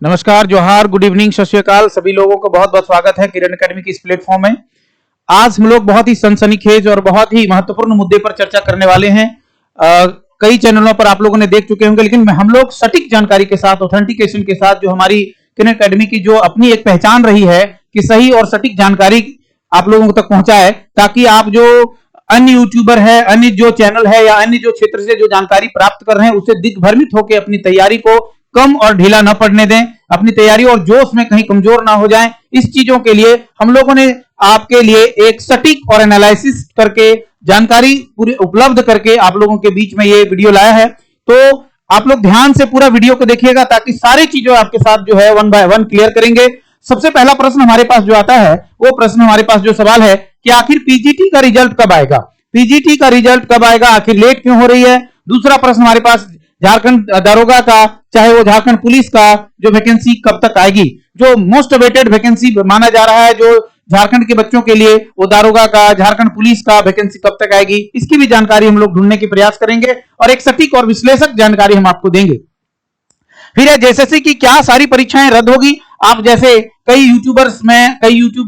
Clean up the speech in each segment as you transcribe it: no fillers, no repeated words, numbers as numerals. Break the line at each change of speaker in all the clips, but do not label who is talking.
नमस्कार, जोहार, good evening, सत श्री अकाल। सभी लोगों को बहुत बहुत स्वागत है किरण एकेडमी के इस प्लेटफॉर्म में। आज हम लोग बहुत ही सनसनीखेज और बहुत ही महत्वपूर्ण मुद्दे पर चर्चा करने वाले हैं। कई चैनलों पर आप लोगों ने देख चुके होंगे, लेकिन हम लोग सटीक जानकारी के साथ, ऑथेंटिकेशन के साथ, जो हमारी किरण एकेडमी की जो अपनी एक पहचान रही है कि सही और सटीक जानकारी आप लोगों तक पहुंचाए, ताकि आप जो अन्य यूट्यूबर है, अन्य जो चैनल है या अन्य जो क्षेत्र से जो जानकारी प्राप्त कर रहे हैं, उससे दिग्भ्रमित होकर अपनी तैयारी को कम और ढीला न पड़ने दें, अपनी तैयारी और जोश में कहीं कमजोर ना हो जाएं। इस चीजों के लिए हम लोगों ने आपके लिए एक सटीक और एनालिसिस करके जानकारी पूरी उपलब्ध करके आप लोगों के बीच में ये वीडियो लाया है। तो आप लोग ध्यान से पूरा वीडियो को देखिएगा, ताकि सारी चीजें आपके साथ जो है वन बाय वन क्लियर करेंगे। सबसे पहला प्रश्न हमारे पास जो आता है, वो प्रश्न हमारे पास जो सवाल है कि आखिर पीजीटी का रिजल्ट कब आएगा? पीजीटी का रिजल्ट कब आएगा? आखिर लेट क्यों हो रही है? दूसरा प्रश्न हमारे पास झारखंड दारोगा का, चाहे वो झारखंड पुलिस का, जो वैकेंसी कब तक आएगी? जो मोस्ट अवेटेड वैकेंसी माना जा रहा है जो झारखंड के बच्चों के लिए, वो दारोगा का, झारखंड पुलिस का वैकेंसी कब तक आएगी? इसकी भी जानकारी हम लोग ढूंढने की प्रयास करेंगे और एक सटीक और विश्लेषक जानकारी हम आपको देंगे। फिर है जेएसएससी की क्या सारी परीक्षाएं रद्द होगी? आप जैसे कई यूट्यूब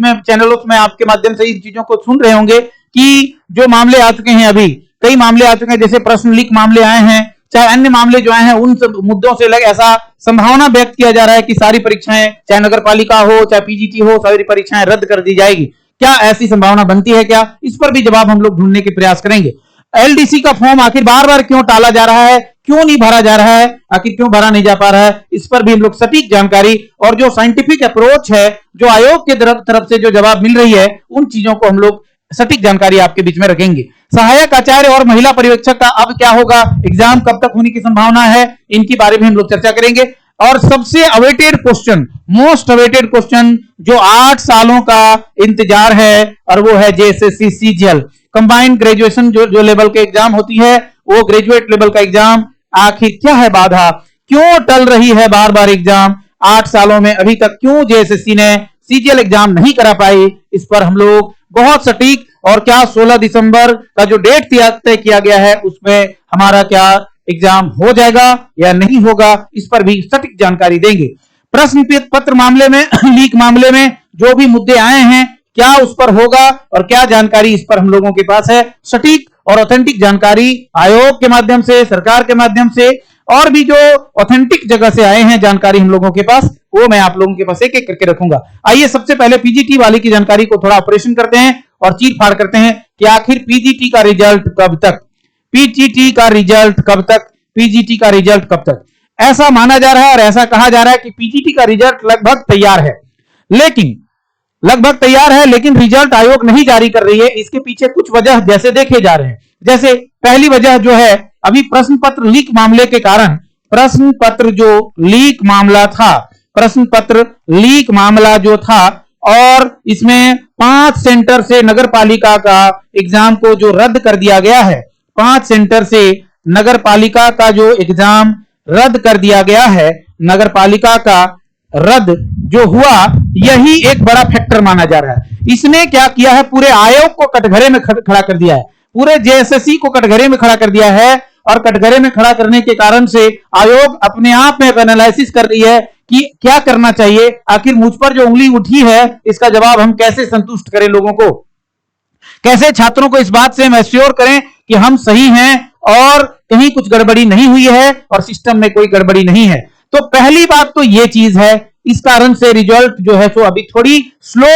में चैनलों में आपके माध्यम से इन चीजों को सुन रहे होंगे कि जो मामले आ चुके हैं, अभी कई मामले आ चुके हैं, जैसे प्रश्न लीक मामले आए हैं, चाहे अन्य मामले जो आए हैं, उन सब मुद्दों से ऐसा संभावना व्यक्त किया जा रहा है कि सारी परीक्षाएं, चाहे नगर पालिका हो, चाहे पीजीटी हो, सारी परीक्षाएं रद्द कर दी जाएगी। क्या ऐसी संभावना बनती है क्या? इस पर भी जवाब हम लोग ढूंढने के प्रयास करेंगे। एलडीसी का फॉर्म आखिर बार बार क्यों टाला जा रहा है, क्यों नहीं भरा जा रहा है, आखिर क्यों भरा नहीं जा पा रहा है? इस पर भी हम लोग सटीक जानकारी और जो साइंटिफिक अप्रोच है, जो आयोग के तरफ से जो जवाब मिल रही है, उन चीजों को हम लोग सटीक जानकारी आपके बीच में रखेंगे। सहायक आचार्य और महिला पर्यवेक्षक का अब क्या होगा? एग्जाम कब तक होने की संभावना है? इनके बारे में हम लोग चर्चा करेंगे। और सबसे awaited question, most awaited question, जो 8 सालों का इंतजार है, और वो है जेएसएससी सीजीएल, कंबाइंड ग्रेजुएशन जो लेवल के एग्जाम होती है, वो ग्रेजुएट लेवल का एग्जाम। आखिर क्या है बाधा? क्यों टल रही है बार बार एग्जाम? 8 सालों में अभी तक क्यों जेएसएससी ने सीजीएल एग्जाम नहीं करा पाई? इस पर हम लोग बहुत सटीक, और क्या 16 दिसंबर का जो डेट तय किया गया है, उसमें हमारा क्या एग्जाम हो जाएगा या नहीं होगा? इस पर भी सटीक जानकारी देंगे। प्रश्न पत्र मामले में लीक मामले में जो भी मुद्दे आए हैं, क्या उस पर होगा और क्या जानकारी इस पर हम लोगों के पास है? सटीक और ऑथेंटिक जानकारी आयोग के माध्यम से, सरकार के माध्यम से, और भी जो ऑथेंटिक जगह से आए हैं जानकारी हम लोगों के पास, वो मैं आप लोगों के पास एक एक करके रखूंगा। आइए सबसे पहले पीजीटी वाले की जानकारी को थोड़ा ऑपरेशन करते हैं और चीर फाड़ करते हैं कि आखिर पीजीटी का रिजल्ट कब तक? पीजीटी का रिजल्ट कब तक? पीजीटी का रिजल्ट कब तक? ऐसा माना जा रहा है और ऐसा कहा जा रहा है कि पीजीटी का रिजल्ट लगभग तैयार है, लेकिन रिजल्ट आयोग नहीं जारी कर रही है। इसके पीछे कुछ वजह जैसे देखे जा रहे हैं। जैसे पहली वजह जो है, अभी प्रश्न पत्र लीक मामले के कारण, प्रश्न पत्र लीक मामला जो था, और इसमें 5 सेंटर से नगर पालिका का एग्जाम को जो रद्द कर दिया गया है, 5 सेंटर से नगर पालिका का जो एग्जाम रद्द कर दिया गया है, नगर पालिका का रद्द जो हुआ, यही एक बड़ा फैक्टर माना जा रहा है। इसने क्या किया है? पूरे आयोग को कटघरे में खड़ा कर दिया है, पूरे जेएसएससी को कटघरे में खड़ा कर दिया है, और कटघरे में खड़ा करने के कारण से आयोग अपने आप में एनालिसिस कर रही है कि क्या करना चाहिए। आखिर मुझ पर जो उंगली उठी है, इसका जवाब हम कैसे संतुष्ट करें लोगों को, कैसे छात्रों को इस बात से हम एश्योर करें कि हम सही हैं और कहीं कुछ गड़बड़ी नहीं हुई है और सिस्टम में कोई गड़बड़ी नहीं है। तो पहली बात तो ये चीज है, इस कारण से रिजल्ट जो है सो अभी थोड़ी स्लो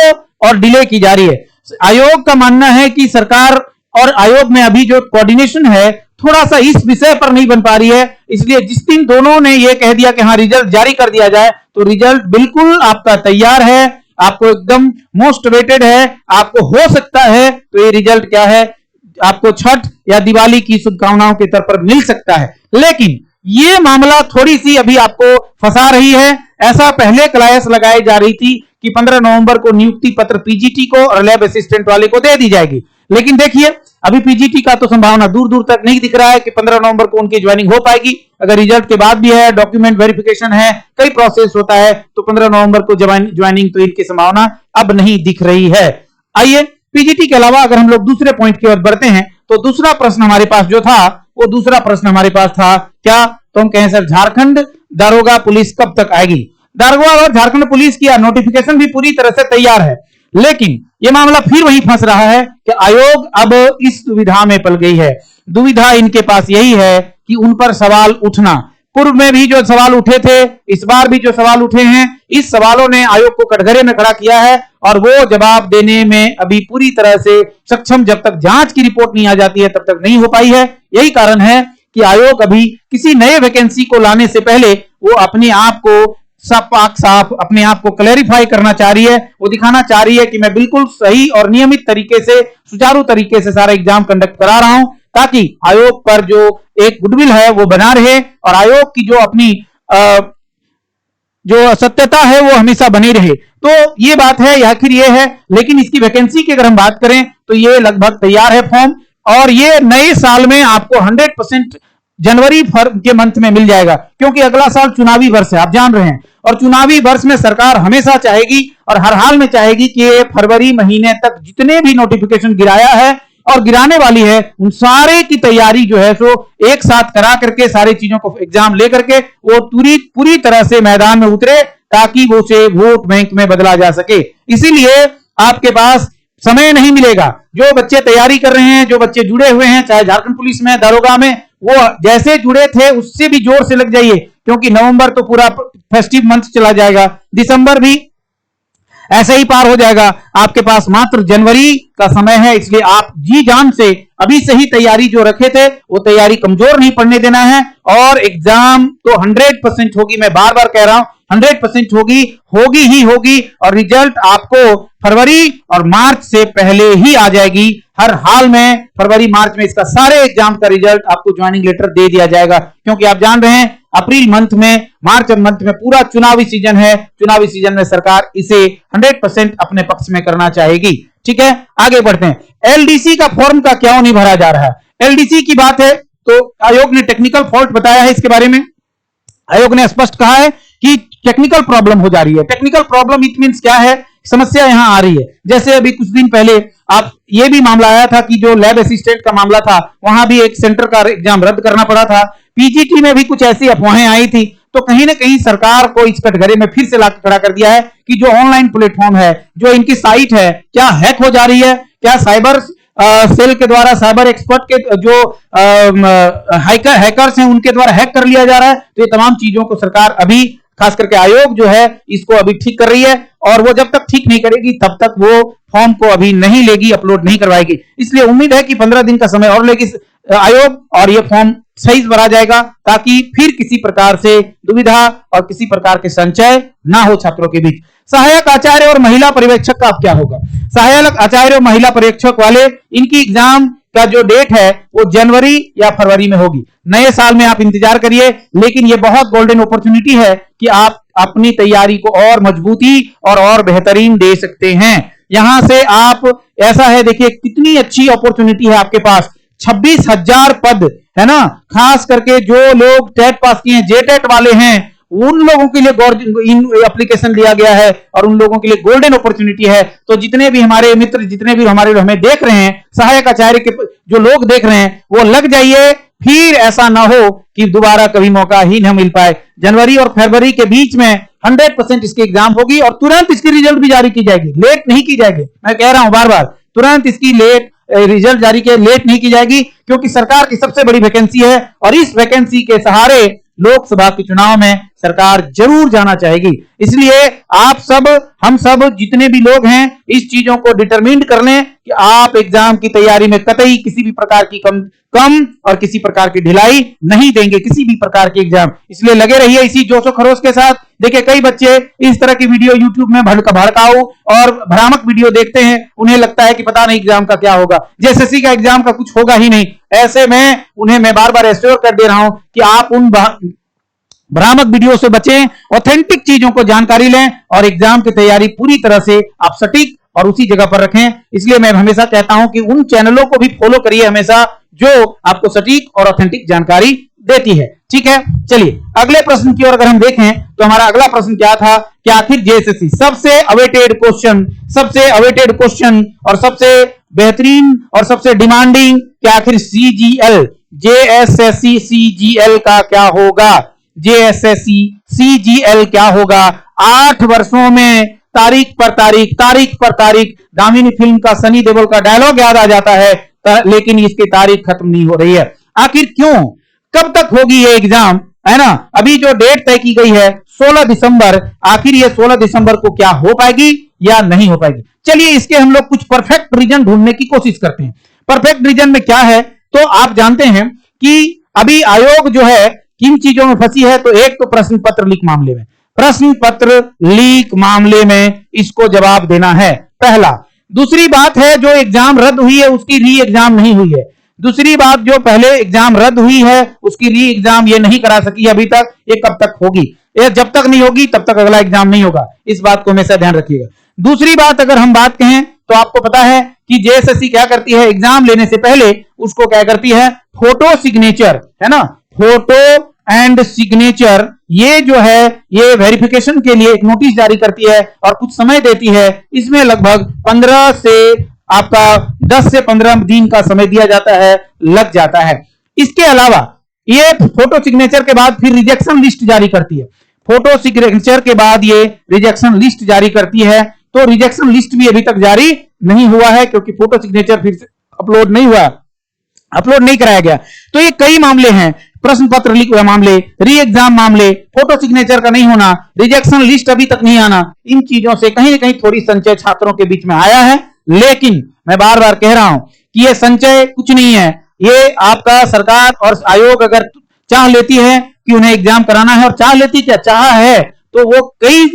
और डिले की जा रही है। आयोग का मानना है कि सरकार और आयोग में अभी जो कोऑर्डिनेशन है, थोड़ा सा इस विषय पर नहीं बन पा रही है। इसलिए जिस दिन दोनों ने ये कह दिया कि हाँ रिजल्ट जारी कर दिया जाए, तो रिजल्ट बिल्कुल आपका तैयार है, आपको एकदम मोस्ट वेटेड है, आपको हो सकता है तो ये रिजल्ट क्या है, आपको छठ या दिवाली की शुभकामनाओं के तौर पर मिल सकता है। लेकिन ये मामला थोड़ी सी अभी आपको फंसा रही है। ऐसा पहले कयास लगाई जा रही थी कि 15 नवंबर को नियुक्ति पत्र पीजीटी को और लैब असिस्टेंट वाले को दे दी जाएगी, लेकिन देखिए अभी पीजीटी का तो संभावना दूर दूर तक नहीं दिख रहा है कि 15 नवंबर को उनकी ज्वाइनिंग हो पाएगी। अगर रिजल्ट के बाद भी है, डॉक्यूमेंट वेरिफिकेशन है, कई प्रोसेस होता है, तो 15 नवंबर को ज्वाइनिंग तो इनकी संभावना अब नहीं दिख रही है। आइए पीजीटी के अलावा अगर हम लोग दूसरे पॉइंट की ओर बढ़ते हैं, तो दूसरा प्रश्न हमारे पास जो था, वो दूसरा प्रश्न हमारे पास था क्या, तो हम कहें सर झारखंड दारोगा पुलिस कब तक आएगी। दारोगा और झारखंड पुलिस की नोटिफिकेशन भी पूरी तरह से तैयार है, लेकिन यह मामला फिर वहीं फंस रहा है कि आयोग अब इस दुविधा में पड़ गई है। दुविधा इनके पास यही है कि उन पर सवाल उठना, पूर्व में भी जो सवाल उठे थे, इस बार भी जो सवाल उठे हैं, इस सवालों ने आयोग को कटघरे में खड़ा किया है और वो जवाब देने में अभी पूरी तरह से सक्षम जब तक जांच की रिपोर्ट नहीं आ जाती है तब तक नहीं हो पाई है। यही कारण है कि आयोग अभी किसी नए वैकेंसी को लाने से पहले वो अपने आप को साफ अपने आप को क्लैरिफाई करना चाह रही है। वो दिखाना चाह रही है कि मैं बिल्कुल सही और नियमित तरीके से, सुचारू तरीके से सारा एग्जाम कंडक्ट करा रहा हूं, ताकि आयोग पर जो एक गुडविल है वो बना रहे और आयोग की जो अपनी जो सत्यता है वो हमेशा बनी रहे। तो ये बात है, आखिर ये है। लेकिन इसकी वैकेंसी की अगर हम बात करें तो ये लगभग तैयार है फॉर्म, और ये नए साल में आपको 100% जनवरी के मंथ में मिल जाएगा, क्योंकि अगला साल चुनावी वर्ष है, आप जान रहे हैं। और चुनावी वर्ष में सरकार हमेशा चाहेगी और हर हाल में चाहेगी कि फरवरी महीने तक जितने भी नोटिफिकेशन गिराया है और गिराने वाली है उन सारे की तैयारी जो है सो एक साथ करा करके, सारी चीजों को एग्जाम लेकर के वो पूरी तरह से मैदान में उतरे, ताकि वो से वोट बैंक में बदला जा सके। इसीलिए आपके पास समय नहीं मिलेगा। जो बच्चे तैयारी कर रहे हैं, जो बच्चे जुड़े हुए हैं, चाहे झारखंड पुलिस में, दारोगा में, वो जैसे जुड़े थे उससे भी जोर से लग जाइए, क्योंकि नवंबर तो पूरा फेस्टिव मंथ चला जाएगा, दिसंबर भी ऐसे ही पार हो जाएगा। आपके पास मात्र जनवरी का समय है, इसलिए आप जी जान से अभी से ही तैयारी जो रखे थे वो तैयारी कमजोर नहीं पड़ने देना है। और एग्जाम तो 100% होगी, मैं बार बार कह रहा हूं 100% होगी ही होगी, और रिजल्ट आपको फरवरी और मार्च से पहले ही आ जाएगी। हर हाल में फरवरी मार्च में इसका सारे एग्जाम का रिजल्ट आपको ज्वाइनिंग लेटर दे दिया जाएगा, क्योंकि आप जान रहे हैं अप्रैल मंथ में, मार्च मंथ में पूरा चुनावी सीजन है। चुनावी सीजन में सरकार इसे 100% अपने पक्ष में करना चाहेगी। ठीक है, आगे बढ़ते हैं। एलडीसी का फॉर्म का क्यों नहीं भरा जा रहा है? एलडीसी की बात है तो आयोग ने टेक्निकल फॉल्ट बताया है। इसके बारे में आयोग ने स्पष्ट कहा है कि टेक्निकल प्रॉब्लम हो जा रही है। टेक्निकल प्रॉब्लम इट मींस क्या है? समस्या यहां आ रही है। जैसे अभी कुछ दिन पहले आप ये भी मामला आया था कि जो लैब असिस्टेंट का मामला था, वहां भी एक सेंटर का एग्जाम रद्द करना पड़ा था। पीजीटी में भी कुछ ऐसी अफवाहें आई थी, तो कहीं ना कहीं सरकार को इस कटघरे में फिर से लाकर खड़ा कर दिया है कि जो ऑनलाइन प्लेटफॉर्म है, जो इनकी साइट है, क्या हैक हो जा रही है, क्या साइबर सेल के द्वारा, साइबर एक्सपर्ट के जो हैकर्स हैं उनके द्वारा हैक कर लिया जा रहा है। तो ये तमाम चीजों को सरकार अभी, खास करके आयोग जो है, इसको अभी ठीक कर रही है, और वो जब तक ठीक नहीं करेगी तब तक वो फॉर्म को अभी नहीं लेगी, अपलोड नहीं करवाएगी। इसलिए उम्मीद है कि 15 दिन का समय और लेगी आयोग, और ये फॉर्म सही भरा जाएगा, ताकि फिर किसी प्रकार से दुविधा और किसी प्रकार के संचय ना हो छात्रों के बीच। सहायक आचार्य और महिला पर्यवेक्षक का अब क्या होगा? सहायक आचार्य और महिला पर्यवेक्षक वाले, इनकी एग्जाम का जो डेट है वो जनवरी या फरवरी में होगी। नए साल में आप इंतजार करिए, लेकिन ये बहुत गोल्डन अपॉर्चुनिटी है कि आप अपनी तैयारी को और मजबूती और बेहतरीन दे सकते हैं। यहां से आप, ऐसा है, देखिए कितनी अच्छी अपॉर्चुनिटी है आपके पास। 26,000 पद है ना, खास करके जो लोग टेट पास किए हैं, जेटेट वाले हैं, उन लोगों के लिए एप्लीकेशन लिया गया है और उन लोगों के लिए गोल्डन अपॉर्चुनिटी है। तो जितने भी हमारे मित्र, जितने भी हमारे हमें देख रहे हैं, सहायक आचार्य के जो लोग देख रहे हैं, वो लग जाइए, फिर ऐसा ना हो कि दोबारा कभी मौका ही न मिल पाए। जनवरी और फरवरी के बीच में 100% इसकी एग्जाम होगी और तुरंत इसकी रिजल्ट भी जारी की जाएगी, लेट नहीं की जाएगी। मैं कह रहा हूं बार बार, तुरंत इसकी रिजल्ट जारी के लेट नहीं की जाएगी, क्योंकि सरकार की सबसे बड़ी वैकेंसी है और इस वैकेंसी के सहारे लोकसभा के चुनाव में सरकार जरूर जाना चाहेगी। इसलिए आप सब, हम सब जितने भी लोग हैं, इस चीजों को डिटरमिन्ड कर लें कि आप एग्जाम की तैयारी में कतई किसी भी प्रकार की कम और किसी प्रकार की ढिलाई नहीं देंगे, किसी भी प्रकार की एग्जाम। इसलिए लगे रहिए इसी जोशो खरोश के साथ। देखिए कई बच्चे इस तरह की वीडियो यूट्यूब में भड़काऊ और भ्रामक वीडियो देखते हैं, उन्हें लगता है कि पता नहीं एग्जाम का क्या होगा, जेएसएससी का एग्जाम का कुछ होगा ही नहीं। ऐसे में उन्हें मैं बार बार एश्योर कर दे रहा हूं कि आप उन भ्रामक वीडियो से बचें, ऑथेंटिक चीजों को जानकारी लें और एग्जाम की तैयारी पूरी तरह से आप सटीक और उसी जगह पर रखें। इसलिए मैं हमेशा कहता हूं कि उन चैनलों को भी फॉलो करिए हमेशा, जो आपको सटीक और ऑथेंटिक जानकारी देती है। ठीक है, चलिए अगले प्रश्न की ओर अगर हम देखें तो हमारा अगला प्रश्न क्या था कि आखिर जेएसएससी सबसे अवेटेड क्वेश्चन और सबसे बेहतरीन और सबसे डिमांडिंग कि आखिर सीजीएल, जेएसएससी सीजीएल का क्या होगा? जेएसएससी सीजीएल क्या होगा? 8 वर्षों में तारीख पर तारीख दामिनी फिल्म का सनी देओल का डायलॉग याद आ जाता है, लेकिन इसकी तारीख खत्म नहीं हो रही है। आखिर क्यों, कब तक होगी ये एग्जाम, है ना? अभी जो डेट तय की गई है 16 दिसंबर, आखिर ये 16 दिसंबर को क्या हो पाएगी या नहीं हो पाएगी? चलिए इसके हम लोग कुछ परफेक्ट रीजन ढूंढने की कोशिश करते हैं। परफेक्ट रीजन में क्या है, तो आप जानते हैं कि अभी आयोग जो है किन चीजों में फंसी है। तो एक तो प्रश्न पत्र लीक मामले में, प्रश्न पत्र लीक मामले में इसको जवाब देना है, पहला। दूसरी बात है जो एग्जाम रद्द हुई है उसकी री एग्जाम नहीं हुई है। दूसरी बात, जो पहले एग्जाम रद्द हुई है उसकी री एग्जाम ये नहीं करा सकी अभी तक, ये कब तक होगी? ये जब तक नहीं होगी तब तक अगला एग्जाम नहीं होगा, इस बात को हमेशा ध्यान रखिएगा। दूसरी बात, अगर हम बात कहें तो आपको पता है कि जेएसएससी क्या करती है, एग्जाम लेने से पहले उसको क्या करती है, फोटो सिग्नेचर, है ना, फोटो एंड सिग्नेचर, ये जो है ये वेरिफिकेशन के लिए एक नोटिस जारी करती है और कुछ समय देती है। इसमें लगभग 15 से आपका 10 से 15 दिन का समय दिया जाता है, लग जाता है। इसके अलावा ये फोटो सिग्नेचर के बाद फिर रिजेक्शन लिस्ट जारी करती है। फोटो सिग्नेचर के बाद ये रिजेक्शन लिस्ट जारी करती है, तो रिजेक्शन लिस्ट भी अभी तक जारी नहीं हुआ है क्योंकि फोटो सिग्नेचर फिर से अपलोड नहीं हुआ, अपलोड नहीं कराया गया। तो ये कई मामले हैं, प्रश्न पत्र लीक मामले, री एग्जाम मामले, फोटो सिग्नेचर का नहीं होना, रिजेक्शन लिस्ट अभी तक नहीं आना, इन चीजों से कहीं ना कहीं थोड़ी संचय छात्रों के बीच में आया है। लेकिन मैं बार बार कह रहा हूं कि ये संचय कुछ नहीं है, ये आपका सरकार और आयोग अगर चाह लेती है कि उन्हें एग्जाम कराना है, और चाह लेती क्या, चाह है तो वो कई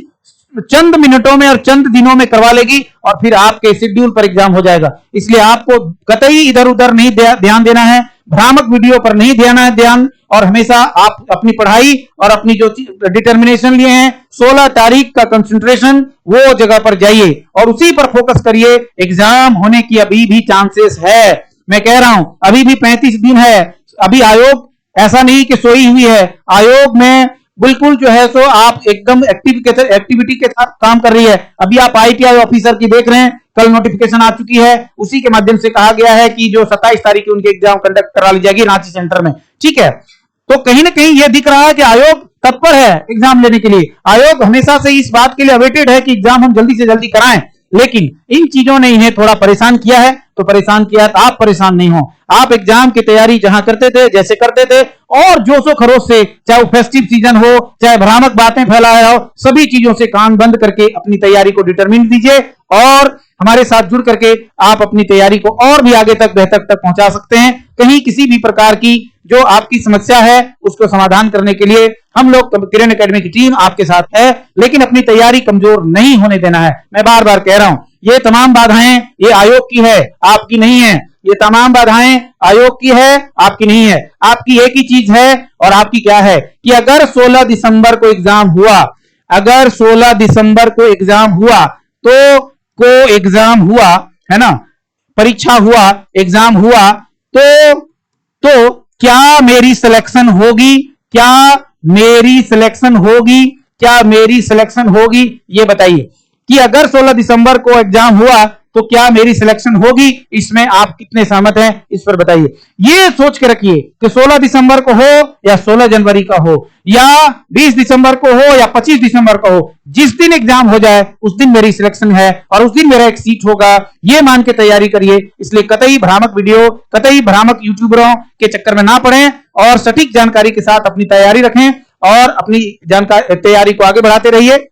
चंद मिनटों में और चंद दिनों में करवा लेगी और फिर आपके शेड्यूल पर एग्जाम हो जाएगा। इसलिए आपको कतई इधर उधर नहीं ध्यान देना है, भ्रामक वीडियो पर नहीं देना है ध्यान, और हमेशा आप अपनी पढ़ाई और अपनी जो डिटर्मिनेशन लिए हैं 16 तारीख का कंसंट्रेशन वो जगह पर जाइए और उसी पर फोकस करिए। एग्जाम होने की अभी भी चांसेस है, मैं कह रहा हूं अभी भी 35 दिन है। अभी आयोग ऐसा नहीं कि सोई हुई है, आयोग में बिल्कुल जो है सो आप एकदम एक्टिविटी के साथ काम कर रही है। अभी आप आईटीआई ऑफिसर की देख रहे हैं, कल नोटिफिकेशन आ चुकी है, उसी के माध्यम से कहा गया है कि जो 27 तारीख को उनकी एग्जाम कंडक्ट करा ली जाएगी रांची सेंटर में, ठीक है। तो कहीं ना कहीं यह दिख रहा है कि आयोग तत्पर है एग्जाम लेने के लिए। आयोग हमेशा से इस बात के लिए अवेटेड है कि एग्जाम हम जल्दी से जल्दी कराएं, लेकिन इन चीजों ने इन्हें थोड़ा परेशान किया है। तो परेशान किया है तो आप परेशान नहीं हो, आप एग्जाम की तैयारी जहां करते थे जैसे करते थे और जोशो खरोश से, चाहे वो फेस्टिव सीजन हो चाहे भ्रामक बातें फैलाया हो, सभी चीजों से कान बंद करके अपनी तैयारी को डिटरमिन दीजिए और हमारे साथ जुड़ करके आप अपनी तैयारी को और भी आगे तक बेहतर तक पहुंचा सकते हैं। कहीं किसी भी प्रकार की जो आपकी समस्या है उसको समाधान करने के लिए हम लोग किरण एकेडमी की टीम आपके साथ है, लेकिन अपनी तैयारी कमजोर नहीं होने देना है। मैं बार बार कह रहा हूं ये तमाम बाधाएं ये आयोग की है, आपकी नहीं है। ये तमाम बाधाएं आयोग की है, आपकी नहीं है। आपकी एक ही चीज है, और आपकी क्या है कि अगर 16 दिसंबर को एग्जाम हुआ, अगर 16 दिसंबर को एग्जाम हुआ एग्जाम हुआ है ना, परीक्षा हुआ, एग्जाम हुआ, तो क्या मेरी सिलेक्शन होगी, क्या मेरी सिलेक्शन होगी, क्या मेरी सिलेक्शन होगी? ये बताइए कि अगर 16 दिसंबर को एग्जाम हुआ तो क्या मेरी सिलेक्शन होगी? इसमें आप कितने सहमत हैं, इस पर बताइए। ये सोच के रखिए कि 16 दिसंबर को हो या 16 जनवरी का हो या 20 दिसंबर को हो या 25 दिसंबर का हो, जिस दिन एग्जाम हो जाए उस दिन मेरी सिलेक्शन है और उस दिन मेरा एक सीट होगा, ये मान के तैयारी करिए। इसलिए कतई भ्रामक वीडियो, कतई भ्रामक यूट्यूबरों के चक्कर में ना पड़ें और सटीक जानकारी के साथ अपनी तैयारी रखें और अपनी जानकारी तैयारी को आगे बढ़ाते रहिए।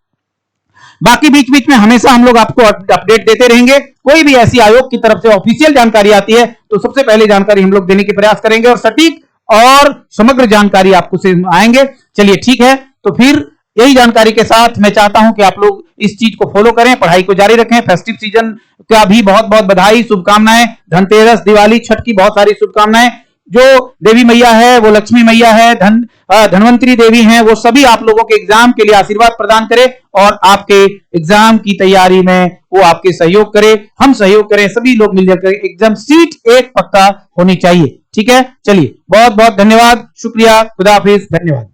बाकी बीच बीच में हमेशा हम लोग आपको अपडेट देते रहेंगे। कोई भी ऐसी आयोग की तरफ से ऑफिशियल जानकारी आती है तो सबसे पहले जानकारी हम लोग देने के प्रयास करेंगे और सटीक और समग्र जानकारी आपको से आएंगे। चलिए ठीक है, तो फिर यही जानकारी के साथ मैं चाहता हूं कि आप लोग इस चीज को फॉलो करें, पढ़ाई को जारी रखें। फेस्टिव सीजन का भी बहुत बहुत बधाई, शुभकामनाएं। धनतेरस, दिवाली, छठ की बहुत सारी शुभकामनाएं। जो देवी मैया है वो लक्ष्मी मैया है, धनवंतरी देवी हैं, वो सभी आप लोगों के एग्जाम के लिए आशीर्वाद प्रदान करें और आपके एग्जाम की तैयारी में वो आपके सहयोग करे, हम सहयोग करें, सभी लोग मिलकर एग्जाम सीट एक पक्का होनी चाहिए। ठीक है, चलिए बहुत बहुत धन्यवाद, शुक्रिया, खुदा हाफिज, धन्यवाद।